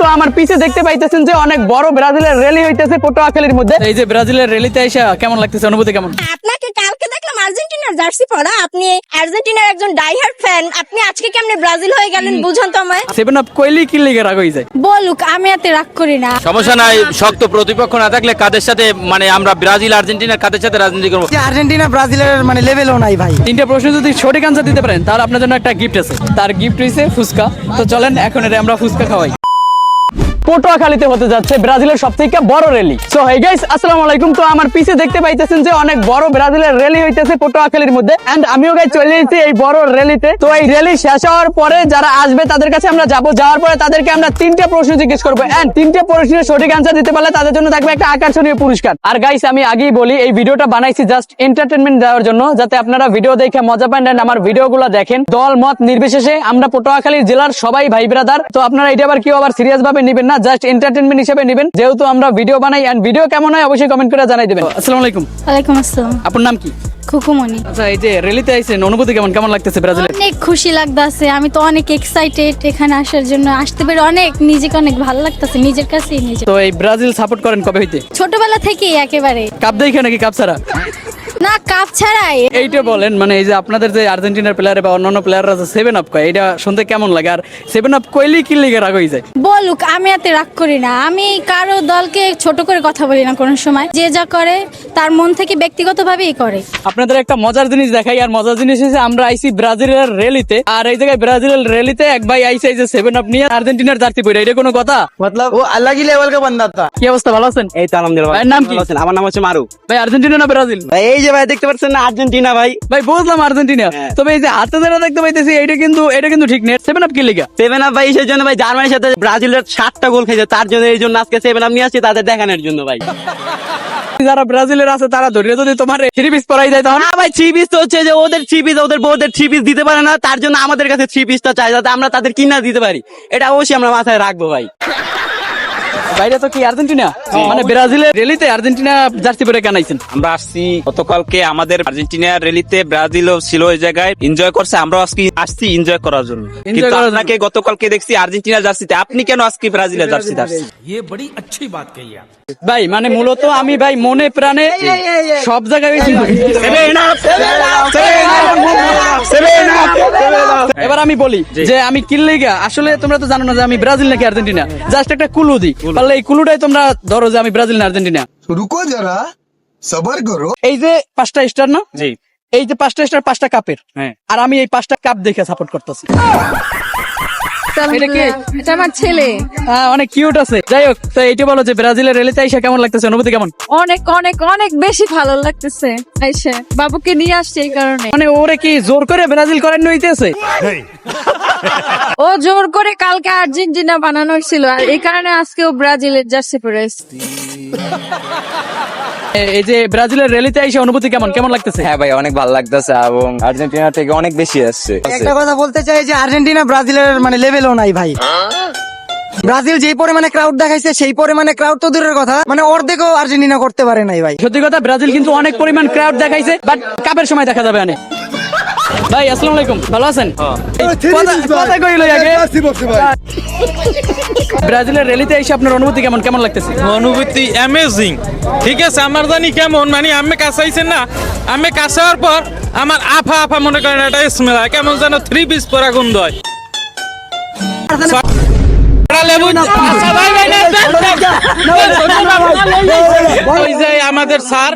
তো আমার পিছে দেখতে পাইতেছেন যে অনেক বড় ব্রাজিলের র্যালি হইতেছে পটুয়াখালীর মধ্যে। এই যে ব্রাজিলের র্যালিতে এসে কেমন লাগতেছে, অনুভূতি কেমন? আপনাকে কালকে দেখলাম আর্জেন্টিনার জার্সি পরা, আপনি আর্জেন্টিনার একজন ডাইহার্ড ফ্যান, আপনি আজকে কেমনে ব্রাজিল হয়ে গেলেন বুঝান তো আমায়। সেভেন আপ কইলি কি লিগে রাগ হই যায়? বলুক, আমি এত রাগ করি না। সমস্যা নাই, শক্ত প্রতিপক্ষ না থাকলে কাদের সাথে আমরা ব্রাজিল আর্জেন্টিনার কাদের সাথে রাজনীতি করবো? আর্জেন্টিনা ব্রাজিলের লেভেলও নাই ভাই। তিনটা প্রশ্ন যদি সঠিক আনসার দিতে পারেন তাহলে আপনার জন্য একটা গিফট আছে। তার গিফট হইছে ফুচকা। তো চলেন এখন এটা আমরা ফুচকা খাওয়াই। পটুয়াখালীতে হতে যাচ্ছে ব্রাজিলের সবথেকে বড় র্যালি। সো হেই গাইস, আসসালামু আলাইকুম। তো আমার পিছে দেখতে পাইতেছেন যে অনেক বড় ব্রাজিলের র্যালি হইতেছে পটুয়াখালীর মধ্যে, এন্ড আমিও গাইস চলে এসেছি এই বড় র্যালিতে। তো এই র্যালি শেষ হওয়ার পরে যারা আসবে তাদের কাছে আমরা যাবো, যাওয়ার পরে তাদেরকে আমরা তিনটা প্রশ্ন জিজ্ঞেস করবো, এন্ড তিনটা প্রশ্নের সঠিক আনসার দিতে পারলে তাদের জন্য থাকবে একটা আকর্ষণীয় পুরস্কার। আর গাইস আমি আগেই বলি, এই ভিডিওটা বানাইছি জাস্ট এন্টারটেইনমেন্ট দেওয়ার জন্য, যাতে আপনারা ভিডিও দেখে মজা পান এন্ড আমার ভিডিওগুলো দেখেন। দল মত নির্বিশেষে আমরা পটুয়াখালী জেলার সবাই ভাই ব্রাদার। তো আপনারা এটা আবার কেউ আবার সিরিয়াস ভাবে নেবেন না, জাস্ট এন্টারটেইনমেন্ট হিসেবে নেবেন, যেহেতু আমরা ভিডিও বানাই। এন্ড ভিডিও কেমন হয় অবশ্যই কমেন্ট করে জানাই দিবেন। আসসালামু আলাইকুম। ওয়ালাইকুম আসসালাম। আপনার নাম কি? খুকুমনি। আচ্ছা, এই যে র্যালিতে আইছেন, অনুভূতি কেমন, কেমন লাগতেছে ব্রাজিলে? অনেক খুশি লাগতেছে, আমি তো অনেক এক্সাইটেড এখানে আসার জন্য, আসতে পেরে অনেক নিজেকে অনেক ভালো লাগতেছে নিজের কাছেই নিজে। তো এই ব্রাজিল সাপোর্ট করেন কবে হইতে? ছোটবেলা থেকেই একেবারে। কাপ দেখে নাকি কাপ ছাড়া? না, কাপ ছাড়াই। এইটা বলেন, মানে এই যে আপনাদের যে আর্জেন্টিনার প্লেয়ার বা অন্যান্য প্লেয়াররা যে সেভেন আপ কয়, এটা শুনতে কেমন লাগে? আর সেভেন আপ কইলি কি লিগে রাগ হই যায়? বলুক, আমি এত রাগ করি না। আমি কারো দলকে ছোট করে কথা বলি না কোনো সময়। যে যা করে তার মন থেকে ব্যক্তিগতভাবেই করে। আপনাদের একটা মজার জিনিস দেখাই, আর মজার জিনিস হচ্ছে আমরা আইছি ব্রাজিলের র্যালিতে, আর এই জায়গায় ব্রাজিলের র্যালিতে এক ভাই আইছে এই যে সেভেন আপ নিয়ে আর্জেন্টিনার জার্সি পরে। এটা কোনো কথা? मतलब वो अलग ही लेवल का बंदा था। কি অবস্থা, ভালো আছেন? এই তো আলহামদুলিল্লাহ। ভাইয়ের নাম কি? ভালো আছেন? আমার নাম হচ্ছে মারু। ভাই আর্জেন্টিনা না ব্রাজিল? ভাই এই যে ভাই দেখতে পাচ্ছেন না, আর্জেন্টিনা ভাই। ভাই বুঝলাম আর্জেন্টিনা, হ্যাঁ। তবে এই যে হাতে ধরে দেখতে পাইতেছি এটা কিন্তু ঠিক নেই। সেভেন আপ কি লিগা? সেভেন আপ ভাই সেই জন্য ভাই জার্মানির সাথে ব্রাজিলের 7টা গোল খেয়েছে, তার জন্য এই জন্য আজকে সেভেন আপ নিয়ে আসছি তাদের দেখানোর জন্য ভাই। যারা ব্রাজিলের আছে তারা ধরে যদি তোমার থ্রি পিস পরাই দেয় তখন? না ভাই, থ্রি পিস তো হচ্ছে যে ওদের থ্রি পিস, ওদের বউদের থ্রি পিস দিতে পারে না, তার জন্য আমাদের কাছে থ্রি পিসটা চাই, যাতে আমরা তাদের কিনা দিতে পারি। এটা অবশ্যই আমরা মাথায় রাখবো ভাই। বাইরে তো কি আর্জেন্টিনা, মানে ব্রাজিলের র্যালিতে আর্জেন্টিনা জার্সি পরে কেন আইছেন? আমরা আসছি গতকালকে, আমাদের আর্জেন্টিনার র্যালিতে ব্রাজিলও ছিল ওই জায়গায়, এনজয় করছে। আমরাও আজকে আসছি এনজয় করার জন্য। কিন্তু করার জন্য। আপনাকে গতকালকে দেখছি আর্জেন্টিনার জার্সিতে, আপনি কেন আজকে ব্রাজিলের জার্সিতে আসছেন? ভাই মানে মূলত আমি ভাই মনে প্রাণে সব জায়গায় এবার আমি বলি যে আমি কিল্লিগা, আসলে তোমরা তো জানো না যে আমি ব্রাজিল নাকি আর্জেন্টিনা, জাস্ট একটা কুলু দিই, পারলে এই কুলুটাই তোমরা ধরো যে আমি ব্রাজিল না আর্জেন্টিনা। रुको जरा सबर करो। এই যে 5টা স্টার না, জি, এই যে 5টা স্টার 5টা কাপের, হ্যাঁ। আর আমি এই 5টা কাপ দেখে সাপোর্ট করতেছি। এটা কি? এটা আমার ছেলে। হ্যাঁ, অনেক কিউট আছে। যাই হোক, তো এইটা বলো যে ব্রাজিলের র্যালিতে আইসা কেমন লাগতেছে, অনুভূতি কেমন? অনেক অনেক অনেক বেশি ভালো লাগতেছে। আইসা বাবুকে নিয়ে আসছে এই কারণে। মানে ওরে কি জোর করে ব্রাজিল করেন হইতেছে? ও জোর করে কালকে আর্জেন্টিনা বানানো ছিল, আর এই কারণে আজকে ও ব্রাজিলের জার্সি পরে এসেছে। এই যে ব্রাজিলের র্যালিতে আইসা অনুভূতি কেমন, কেমন লাগতেছে? হ্যাঁ ভাই, অনেক ভালো লাগতেছে এবং আর্জেন্টিনা থেকে অনেক বেশি আসছে। একটা কথা বলতে চাই যে আর্জেন্টিনা ব্রাজিলের লেভেলও নাই ভাই। ব্রাজিল যেই পরিমাণে ক্রাউড দেখাইছে, সেই পরিমাণে ক্রাউড তো দূরের কথা, অর্ধেকও আর্জেন্টিনা করতে পারে নাই ভাই। সত্যি কথা, ব্রাজিল কিন্তু অনেক পরিমাণ ক্রাউড দেখাইছে, বাট কাপের সময় দেখা যাবে অনেক। ভাই আসসালামু আলাইকুম, ভালো আছেন? কথা কইলো আগে। ব্রাজিলের র্যালিতে এসে আপনার অনুভূতি কেমন, কেমন লাগতেছে? অনুভূতি অ্যামেজিং। ঠিক আছে, আমার জানি কেমন, মানে আমি কাছাইছেন না, আমি কাছাওয়ার পর আমার আফা আফা মনে করেন একটা স্মেল হয়, কেমন যেন থ্রি পিস পরা গন্ধ হয়। আমাদের স্যার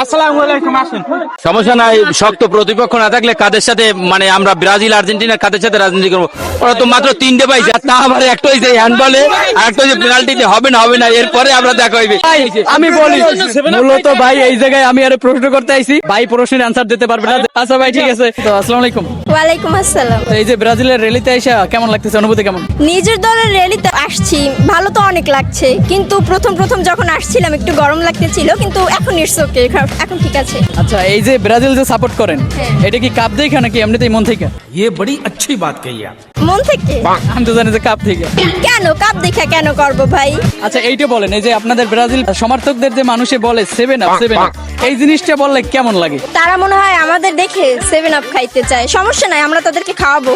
আসসালামু আলাইকুম, আসেন। সমস্যা নাই, শক্ত প্রতিপক্ষ না থাকলে কাদের সাথে আমরা ব্রাজিল আর্জেন্টিনার কাদের সাথে রাজনীতি করবো? ওরা তো মাত্র 3টে পাইছে, আর তা আবার একটা হইছে হ্যান্ডবলে, আর একটা হইছে পেনাল্টিতে। হবে না, এরপরে আমরা দেখা হইবে। আমি বলি মূলত ভাই এই জায়গায় আমি আরে প্রশ্ন করতে আইছি, ভাই প্রশ্নের আনসার দিতে পারবে না। আচ্ছা ভাই ঠিক আছে, তো আসসালামু আলাইকুম। ওয়ালাইকুম আসসালাম। তো এই যে ব্রাজিলের র্যালিতে আইসা কেমন লাগতেছে, অনুভূতি কেমন? নিজের দলের র্যালিতে আসছি, ভালো তো অনেক লাগছে, কিন্তু প্রথম যখন আসছিলাম একটু গরম লাগতেছিল, কিন্তু এখন ইটস ওকে, এখন ঠিক আছে। আচ্ছা, এই যে ব্রাজিল যে সাপোর্ট করেন, এটা কি কাপ দেখে নাকি এমনিতেই মন থেকে? ये बड़ी अच्छी बात कही आप। মন থেকে। আমি তো জানি যে কাপ থেকে। কেন কাপ দেখে পরীক্ষা কেন করব ভাই? আচ্ছা এইটা বলেন, এই যে আপনাদের ব্রাজিল সমর্থকদের যে মানুষে বলে 7 আপ 7 আপ, এই জিনিসটা বললে কেমন লাগে? তারা মনে হয় আমাদের দেখে 7 আপ খাইতে চায়। সমস্যা নাই, আমরা তাদেরকে খাওয়াবো।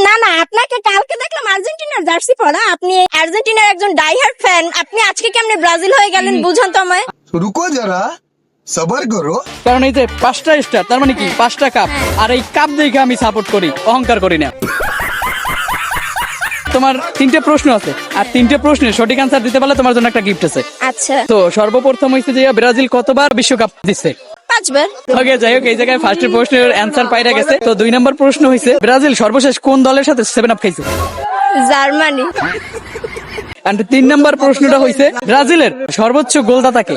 না না, আপনাকে কালকে দেখলাম আর্জেন্টিনার জার্সি পরা, আপনি আর্জেন্টিনার একজন ডাইহার্ড ফ্যান, আপনি আজকে কেমনে ব্রাজিল হয়ে গেলেন বুঝান তো আমায়। रुको जरा सबर करो। কারণ এই যে 5টা স্টার তার মানে কি 5টা কাপ, আর এই কাপ দেখে আমি সাপোর্ট করি, অহংকার করি না। তোমার 3টে প্রশ্ন আছে, আর 3টে প্রশ্নের সঠিক অ্যান্সার দিতে পারলে তোমার জন্য একটা গিফট আছে। আচ্ছা, তো সর্বপ্রথম হইছে যে ব্রাজিল কতবার বিশ্বকাপ দিচ্ছে? 5 বার। ওকে, যাই হোক, এই জায়গায় ফার্স্ট প্রশ্নের অ্যান্সার পাইরা গেছে। তো 2 নম্বর প্রশ্ন হইছে ব্রাজিল সর্বশেষ কোন দলের সাথে 7 আপ খাইছে? জার্মানি। এন্ড 3 নম্বর প্রশ্নটা হইছে ব্রাজিলের সর্বোচ্চ গোলদাতাকে?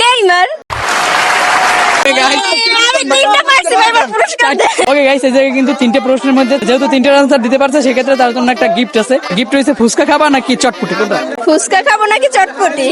নেইমার। আমি 3টা পারছি ভাই, আমার পুরস্কার দেন। ওকে গাইস, এই জায়গায় কিন্তু 3টে প্রশ্নের মধ্যে যেহেতু 3টার আনসার দিতে পারছে, সেক্ষেত্রে তার জন্য একটা গিফট আছে। গিফট হইছে ফুচকা খাবা নাকি চটপটি, কোনটা? ফুচকা খাবো নাকি চটপটি?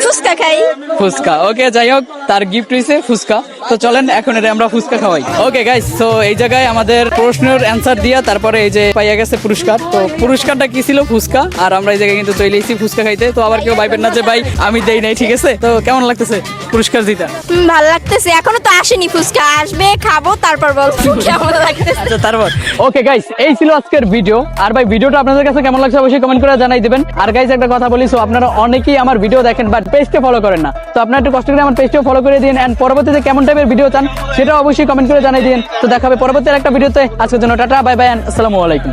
ফুচকা খাই। ফুচকা। ওকে, যাই হোক, তার গিফট হইছে ফুচকা। তো চলেন এখন এটা আমরা ফুচকা খাওয়াই। ওকে গাইস, তো এই জায়গায় আমাদের প্রশ্নের অ্যান্সার দিয়া তারপরে এই যে পাইয়া গেছে পুরস্কার। তো পুরস্কারটা কি ছিল? ফুচকা। আর আমরা এই জায়গায় কিন্তু চলে এসেছি ফুচকা খাইতে। তো আবার কেউ ভাইবেন না যে ভাই আমি দেই নাই, ঠিক আছে? তো কেমন লাগতেছে পুরস্কার দিতে? ভালো লাগতেছে, এখনো তো আসেনি ফুচকা, আসবে খাবো তারপর বলবো কেমন লাগতেছে। আচ্ছা, তারপর ওকে গাইস, এই ছিল আজকের ভিডিও। আর ভাই ভিডিওটা আপনাদের কাছে কেমন লাগছে অবশ্যই কমেন্ট করে জানাই দিবেন। আর গাইস একটা কথা বলি, সো আপনারা অনেকেই আমার ভিডিও দেখেন বাট পেজটা ফলো করেন না। তো আপনারা একটু কষ্ট করে আমার পেজটাও ফলো করে দিন, এন্ড পরবর্তীতে কেমন টাইপের ভিডিও চান সেটা অবশ্যই কমেন্ট করে জানাই দিন। তো দেখা হবে পরবর্তী একটা ভিডিওতে। আজকের জন্য টাটা, বাই বাই, এন্ড আসসালামু আলাইকুম।